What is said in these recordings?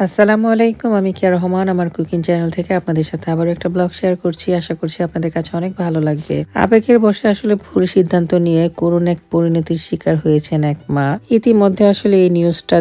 আসসালামু আলাইকুম। আমি কিয়া রহমান আমার কুকিং চ্যানেল থেকে আপনাদের সাথে আবারও একটা ব্লগ শেয়ার করছি। আশা করছি আপনাদের কাছে অনেক ভালো লাগবে। আবেগের বশে আসলে ভুল সিদ্ধান্ত নিয়ে করুণ এক পরিণতির শিকার হয়েছেন এক মা। ইতিমধ্যে আসলে এই নিউজটা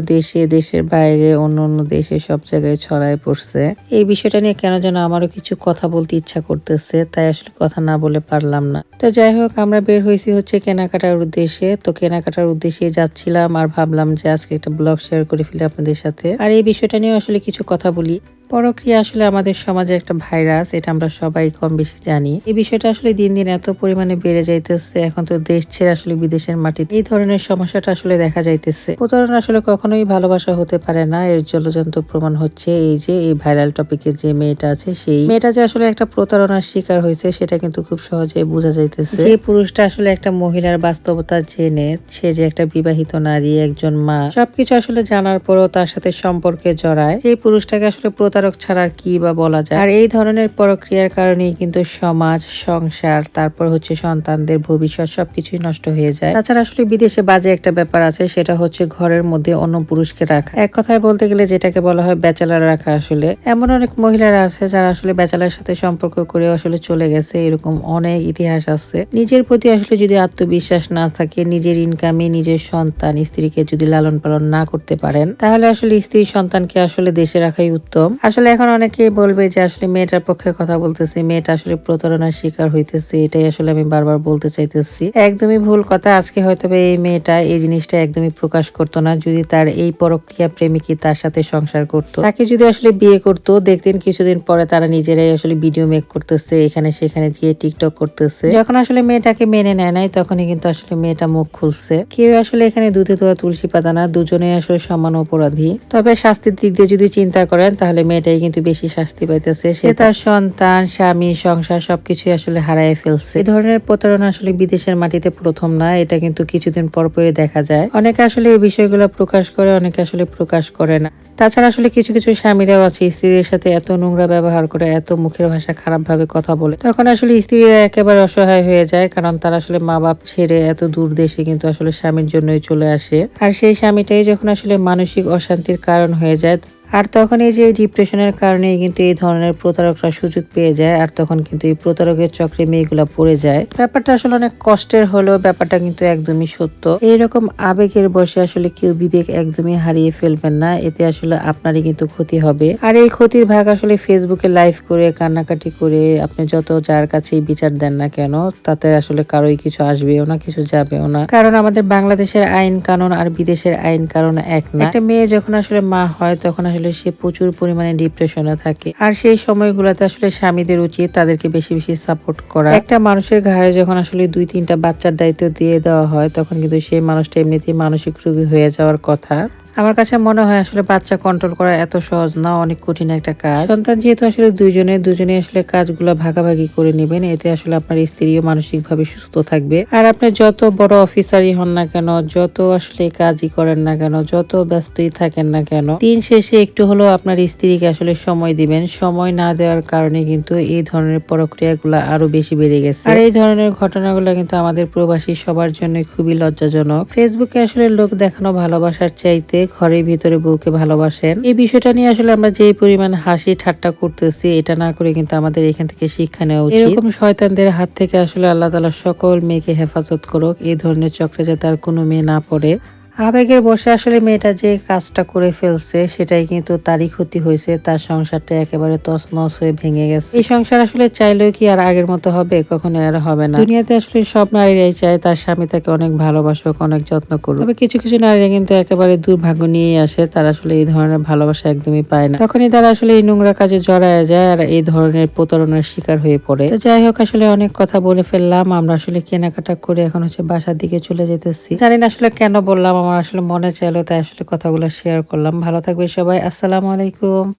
দেশের বাইরে অন্য দেশে সব জায়গায় ছড়ায় পড়ছে। এই বিষয়টা নিয়ে কেন যেন আমারও কিছু কথা বলতে ইচ্ছা করতেছে, তাই আসলে কথা না বলে পারলাম না। তো যাই হোক, আমরা বের হয়েছি হচ্ছে কেনাকাটার উদ্দেশ্যে। তো কেনাকাটার উদ্দেশ্যে যাচ্ছিলাম আর ভাবলাম যে আজকে একটা ব্লগ শেয়ার করে ফেলি আপনাদের সাথে। আর এই বিষয়টা নিয়ে আসলে কিছু কথা বলি। পরক্রিয়া আসলে আমাদের সমাজে একটা ভাইরাস, এটা আমরা সবাই কম বেশি জানি। এই বিষয়টা আসলে দিন দিন এত পরিমাণে বেড়ে যাইতেছে, এখন তো দেশ ছেড়ে আসলে বিদেশের মাটিতে এই ধরনের সমস্যাটা আসলে দেখা যাইতেছে। প্রতারণা আসলে কখনোই ভালোবাসা হতে পারে না, এর জলজন্ত প্রমাণ হচ্ছে এই ভাইরাল টপিকের যে মেয়েটা আছে, সেই মেয়েটা যে আসলে একটা প্রতারণার শিকার হয়েছে সেটা কিন্তু খুব সহজে বোঝা যাইতেছে। যে পুরুষটা আসলে একটা মহিলার বাস্তবতা জেনে, সে যে একটা বিবাহিত নারী, একজন মা, সবকিছু আসলে জানার পরও তার সাথে সম্পর্কে জড়ায়, সেই পুরুষটাকে আসলে প্রতারক ছাড়া আর কি বা বলা যায়। আর এই ধরনের প্রক্রিয়ার কারণেই কিন্তু সমাজ, সংসার, তারপর হচ্ছে সন্তানদের ভবিষ্যৎ সবকিছুই নষ্ট হয়ে যায়। তাছাড়া আসলে বিদেশে বাজে একটা ব্যাপার আছে, সেটা হচ্ছে ঘরের মধ্যে অন্য পুরুষকে রাখা। এক কথায় বলতে গেলে যেটাকে বলা হয় ব্যাচেলার রাখা। আসলে এমন অনেক মহিলারা আছে যারা আসলে ব্যাচেলার সাথে সম্পর্ক করে আসলে চলে গেছে, এরকম অনেক ইতিহাস আছে। নিজের প্রতি আসলে যদি আত্মবিশ্বাস না থাকে, নিজের ইনকামে নিজের সন্তান স্ত্রীকে যদি লালন পালন না করতে পারেন, তাহলে আসলে স্ত্রী সন্তানকে আসলে দেশে রাখাই উত্তম। আসলে এখন অনেকেই বলবে যে আসলে মেয়েটার পক্ষে কথা বলতেছি, মেয়েটা আসলে প্রতারণার শিকার হইতেছে, এটাই আসলে আমি বারবার বলতে চাইতেছি। একদমই ভুল কথা। আজকে হয়তো এই মেয়েটা এই জিনিসটা একদমই প্রকাশ করতো না যদি তার এই পরক্রিয়া প্রেমিকই তার সাথে সংসার করতো। তাকে যদি আসলে বিয়ে করতো, দেখতেন কিছুদিন পরে তারা নিজেরাই আসলে ভিডিও মেক করতেছে, এখানে সেখানে গিয়ে টিকটক করতেছে। যখন আসলে মেয়েটাকে মেনে নেয় নাই, তখনই কিন্তু আসলে মেয়েটা মুখ খুলছে। কেউ আসলে এখানে দুধে ধোয়া তুলসী পাতা না, দুজনেই আসলে সমান অপরাধী। তবে শাস্তির দিক দিয়ে যদি চিন্তা করেন, তাহলে মেয়েটাই কিন্তু বেশি শাস্তি পাইতেছে। সে তার সন্তান, স্বামী, সংসার সবকিছুই আসলে হারায় ফেলছে। এই ধরনের প্রতারণা আসলে বিদেশের মাটিতে প্রথম না, এটা কিন্তু কিছুদিন পরপরই দেখা যায়। অনেকে আসলে এই বিষয়গুলো প্রকাশ করে, অনেকে আসলে প্রকাশ করে না। তাছাড়া আসলে কিছু কিছু স্বামীরাও আছে স্ত্রীর সাথে এত নোংরা ব্যবহার করে, এত মুখের ভাষা খারাপ ভাবে কথা বলে, তখন আসলে স্ত্রীরা একেবারে অসহায় হয়ে যায়। কারণ তারা আসলে মা বাপ ছেড়ে এত দূর দেশে কিন্তু আসলে স্বামীর জন্যই চলে আসে। আর সেই স্বামীটাই যখন আসলে মানসিক অশান্তির কারণ হয়ে যায়, আর তখন এই যে ডিপ্রেশনের কারণে কিন্তু এই ধরনের প্রতারকরা সুযোগ পেয়ে যায়, আর তখন কিন্তু এই প্রতারকের চক্রে মেয়েগুলা পড়ে যায়। ব্যাপারটা আসলে অনেক কষ্টের হলেও ব্যাপারটা কিন্তু একদমই সত্য। এইরকম আবেগের বশে আসলে কেউ বিবেক একদমই হারিয়ে ফেলবেন না, এতে আসলে আপনারই কিন্তু ক্ষতি হবে। আর এই ক্ষতির ভাগ আসলে ফেসবুকে লাইভ করে, কান্নাকাটি করে আপনি যত যার কাছেই বিচার দেন না কেন, তাতে আসলে কারোই কিছু আসবেও না, কিছু যাবেও না। কারণ আমাদের বাংলাদেশের আইন কানুন আর বিদেশের আইন কানুন এক না। একটা মেয়ে যখন আসলে মা হয়, তখন আসলে সে প্রচুর পরিমাণে ডিপ্রেশনে থাকে। আর সেই সময়গুলোতে আসলে স্বামীদের উচিত তাদেরকে বেশি বেশি সাপোর্ট করা। একটা মানুষের ঘাড়ে যখন আসলে 2-3টা বাচ্চার দায়িত্ব দিয়ে দেওয়া হয়, তখন কিন্তু সেই মানুষটা এমনিতেই মানসিক রোগী হয়ে যাওয়ার কথা। আমার কাছে মনে হয় আসলে বাচ্চা কন্ট্রোল করা এত সহজ না, অনেক কঠিন একটা কাজ। সন্তান যেহেতু আসলে দুজনে আসলে কাজগুলো ভাগাভাগি করে নেবেন, এতে আসলে আপনার স্ত্রীও মানসিক ভাবে সুস্থ থাকবে। আর আপনি যত বড় অফিসারই হন না কেন, যত আসলে কাজই করেন না কেন, যত ব্যস্তই থাকেন না কেন, দিন শেষে একটু হলেও আপনার স্ত্রীকে আসলে সময় দিবেন। সময় না দেওয়ার কারণে কিন্তু এই ধরনের প্রক্রিয়াগুলো আরো বেশি বেড়ে গেছে। আর এই ধরনের ঘটনাগুলো কিন্তু আমাদের প্রবাসী সবার জন্য খুবই লজ্জাজনক। ফেসবুকে আসলে লোক দেখানো ভালোবাসার চাইতে ঘরের ভিতরে বউকে ভালোবাসেন, এই বিষয়টা নিয়ে আসলে আমরা যে পরিমাণ হাসি ঠাট্টা করতেছি, এটা না করে কিন্তু আমাদের এখান থেকে শিক্ষা নেওয়া উচিত। এরকম শয়তানদের হাত থেকে আসলে আল্লাহ তাআলা সকল মেয়েকে হেফাজত করুক, এই ধরনের চক্রে যাতে আর কোনো মেয়ে না পড়ে। আবেগের বশে আসলে মেয়েটা যে কাজটা করে ফেলছে, সেটাই কিন্তু তারই ক্ষতি হয়েছে। তার সংসারটা একেবারে তছনছ হয়ে ভেঙে গেছে। এই সংসার আসলে চাইলেও কি আর আগের মতো হবে? কখনো আর হবে না। দুনিয়াতে আসলে সব নারীরাই চায় তার স্বামী তাকে অনেক ভালোবাসুক, অনেক যত্ন করুক। তবে কিছু কিছু নারীরা কিন্তু একেবারে দুর্ভাগ্য নিয়েই আসে, তারা আসলে এই ধরনের ভালোবাসা একদমই পায় না। তখনই তারা আসলে এই নোংরা কাজে জড়ায় যায় আর এই ধরনের প্রতারণার শিকার হয়ে পড়ে। তো যাই হোক, আসলে অনেক কথা বলে ফেললাম। আমরা আসলে কেনাকাটা করে এখন হচ্ছে বাসার দিকে চলে যেতেছি। জানি না আসলে কেন বললাম, আমার আসলে মনে চাইলো তাই আসলে কথাগুলো শেয়ার করলাম। ভালো থাকবে সবাই। আসসালামু আলাইকুম।